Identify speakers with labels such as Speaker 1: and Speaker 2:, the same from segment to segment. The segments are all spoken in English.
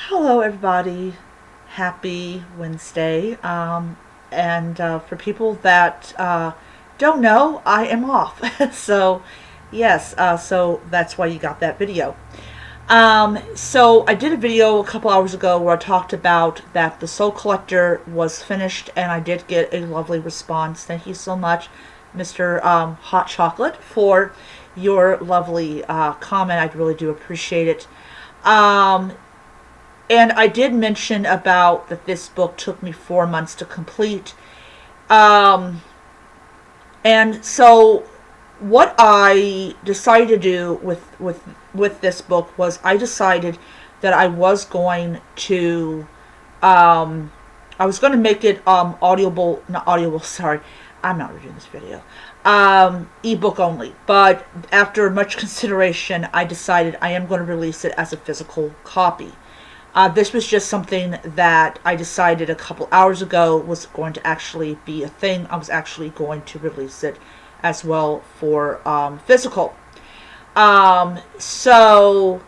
Speaker 1: Hello, everybody. Happy Wednesday. And for people that don't know, I am off. So, yes, so that's why you got that video. So I did a video a couple hours ago where I talked about that the Soul Collector was finished, and I did get a lovely response. Thank you so much, Mr. Hot Chocolate, for your lovely comment. I really do appreciate it. Um, and I did mention about that this book took me 4 months to complete. Um, and so what I decided to do with this book was I decided that um, I was going to make it audible, not audible. Sorry, I'm not reviewing this video. Ebook only. But after much consideration, I decided I am going to release it as a physical copy. This was just something that I decided a couple hours ago was going to actually be a thing. I was actually going to release it as well for physical. So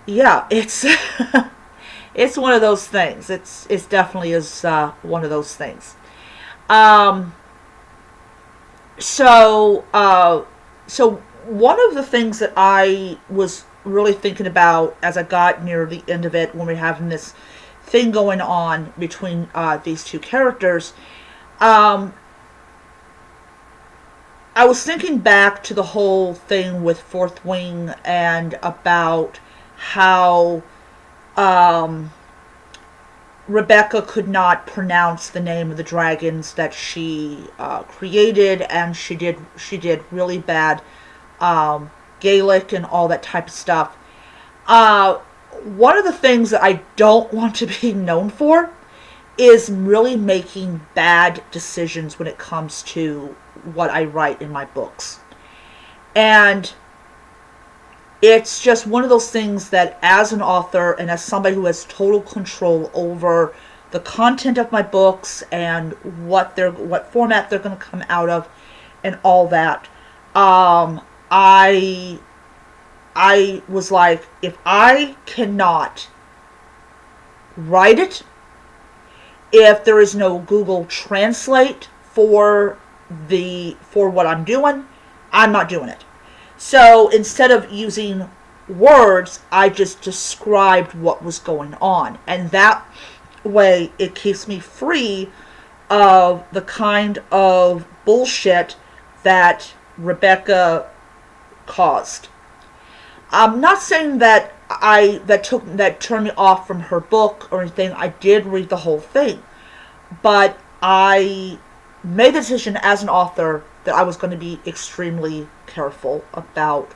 Speaker 1: yeah, it's it's one of those things. It's definitely is one of those things. Um, so uh, so one of the things that I was really thinking about as I got near the end of it, when we're having this thing going on between these two characters, um, I was thinking back to the whole thing with Fourth Wing and about how um, Rebecca could not pronounce the name of the dragons that she created, and she did really bad Gaelic and all that type of stuff. Uh, One of the things that I don't want to be known for is really making bad decisions when it comes to what I write in my books. And it's just one of those things that, as an author and as somebody who has total control over the content of my books and what format they're going to come out of and all that, um, I I was like, if I cannot write it, if there is no Google Translate for what I'm doing, I'm not doing it. So instead of using words, I just described what was going on. And that way it keeps me free of the kind of bullshit that Rebecca caused. I'm not saying that that turned me off from her book or anything. I did read the whole thing, but I made the decision as an author that I was going to be extremely careful about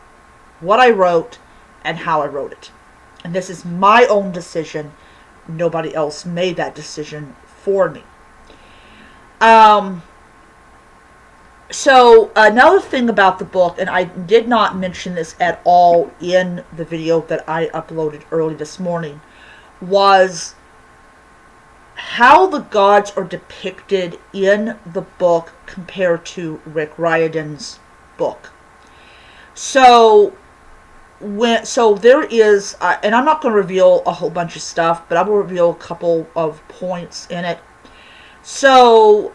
Speaker 1: what I wrote and how I wrote it. And this is my own decision. Nobody else made that decision for me. Um, so another thing about the book, and I did not mention this at all in the video that I uploaded early this morning, was how the gods are depicted in the book compared to Rick Riordan's book. So there is, and I'm not going to reveal a whole bunch of stuff, but I will reveal a couple of points in it. So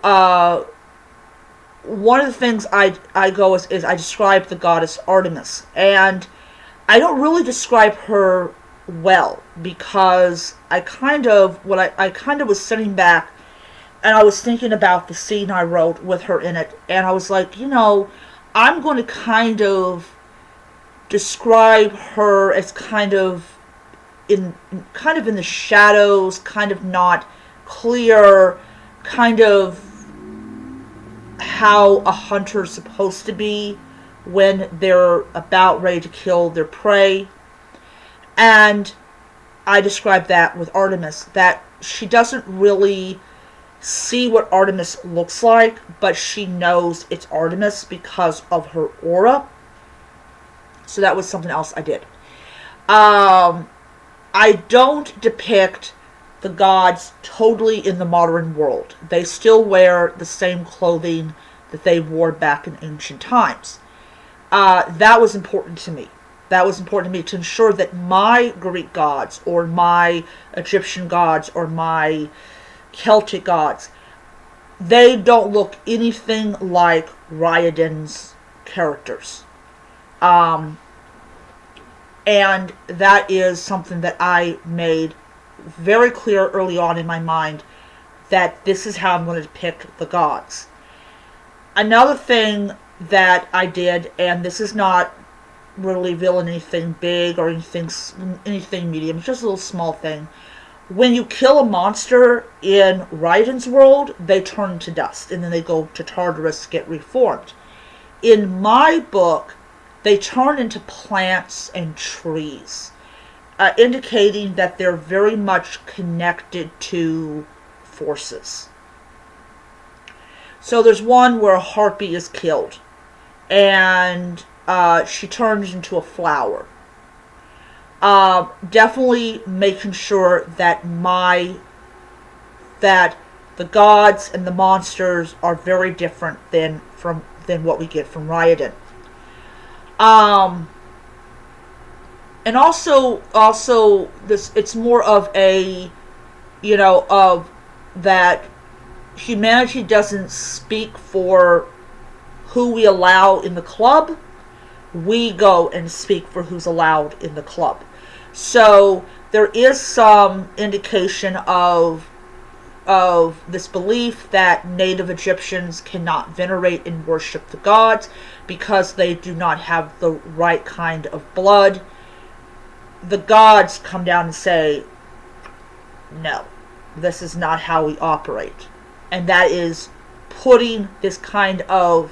Speaker 1: one of the things I go is I describe the goddess Artemis, and I don't really describe her well, because I kind of was sitting back and I was thinking about the scene I wrote with her in it, and I was like, I'm going to describe her as kind of in the shadows, kind of not clear, kind of how a hunter's supposed to be when they're about ready to kill their prey. And I describe that with Artemis, that she doesn't really see what Artemis looks like, but she knows it's Artemis because of her aura. So that was something else I did. I don't depict the gods totally in the modern world. They still wear the same clothing that they wore back in ancient times. That was important to me. That was important to me, to ensure that my Greek gods or my Egyptian gods or my Celtic gods, they don't look anything like Ryadan's characters. Um, and that is something that I made very clear early on in my mind, that this is how I'm going to depict the gods. Another thing that I did, and this is not really revealing anything big or anything medium, it's just a little small thing. When you kill a monster in Raiden's world, they turn to dust, and then they go to Tartarus to get reformed. In my book, they turn into plants and trees, indicating that they're very much connected to forces. So there's one where a harpy is killed, and she turns into a flower. Definitely making sure that the gods and the monsters are very different than what we get from Ryadan. And also this, it's more of a, of that humanity doesn't speak for who we allow in the club. We go and speak for who's allowed in the club. So there is some indication of this belief that native Egyptians cannot venerate and worship the gods because they do not have the right kind of blood. The gods come down and say, no, this is not how we operate. And that is putting this kind of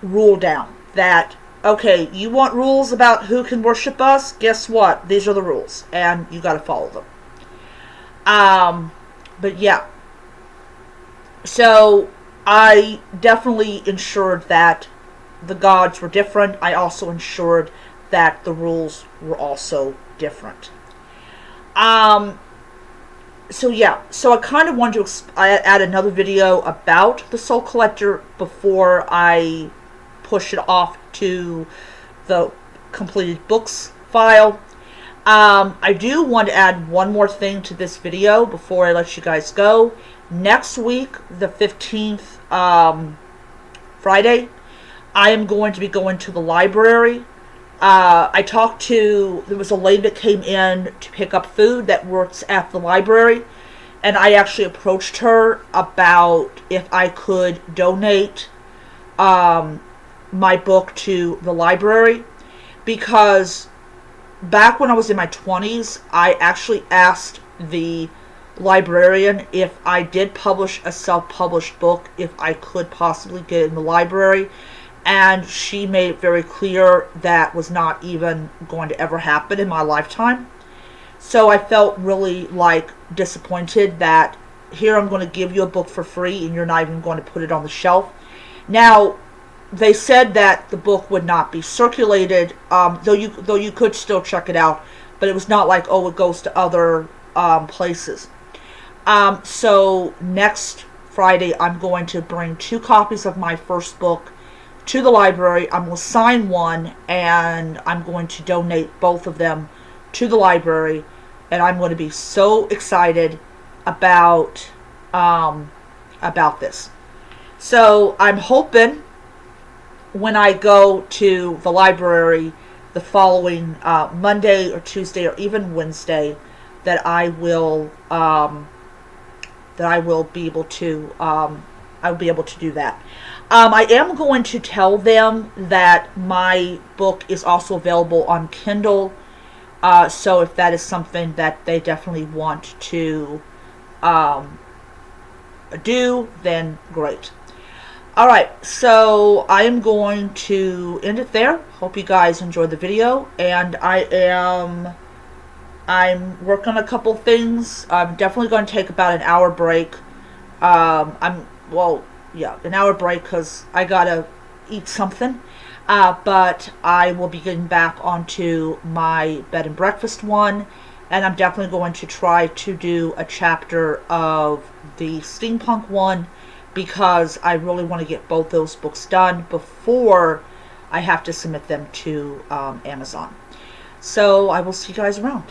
Speaker 1: rule down, that, okay, you want rules about who can worship us? Guess what? These are the rules, and you got to follow them. But yeah. So I definitely ensured that the gods were different. I also ensured that the rules were also different. So yeah, so I kind of wanted to add another video about the Soul Collector before I push it off to the completed books file. I do want to add one more thing to this video before I let you guys go. Next week, the 15th, Friday, I am going to be going to the library. There was a lady that came in to pick up food that works at the library, and I actually approached her about if I could donate my book to the library, because back when I was in my 20s, I actually asked the librarian if I did publish a self-published book, if I could possibly get it in the library. And she made it very clear that was not even going to ever happen in my lifetime. So I felt really disappointed that here I'm going to give you a book for free and you're not even going to put it on the shelf. Now, they said that the book would not be circulated, though you could still check it out, but it was not like, oh, it goes to other places. So next Friday, I'm going to bring 2 copies of my first book to the library. I'm going to sign one, and I'm going to donate both of them to the library, and I'm going to be so excited about this. So I'm hoping when I go to the library the following Monday or Tuesday or even Wednesday, that I will be able to do that. I am going to tell them that my book is also available on Kindle, so if that is something that they definitely want to do, then great. Alright, so I am going to end it there. Hope you guys enjoyed the video, and I'm working on a couple things. I'm definitely going to take about an hour break. An hour break because I gotta eat something. But I will be getting back onto my bed and breakfast one, and I'm definitely going to try to do a chapter of the steampunk one because I really want to get both those books done before I have to submit them to Amazon. So I will see you guys around.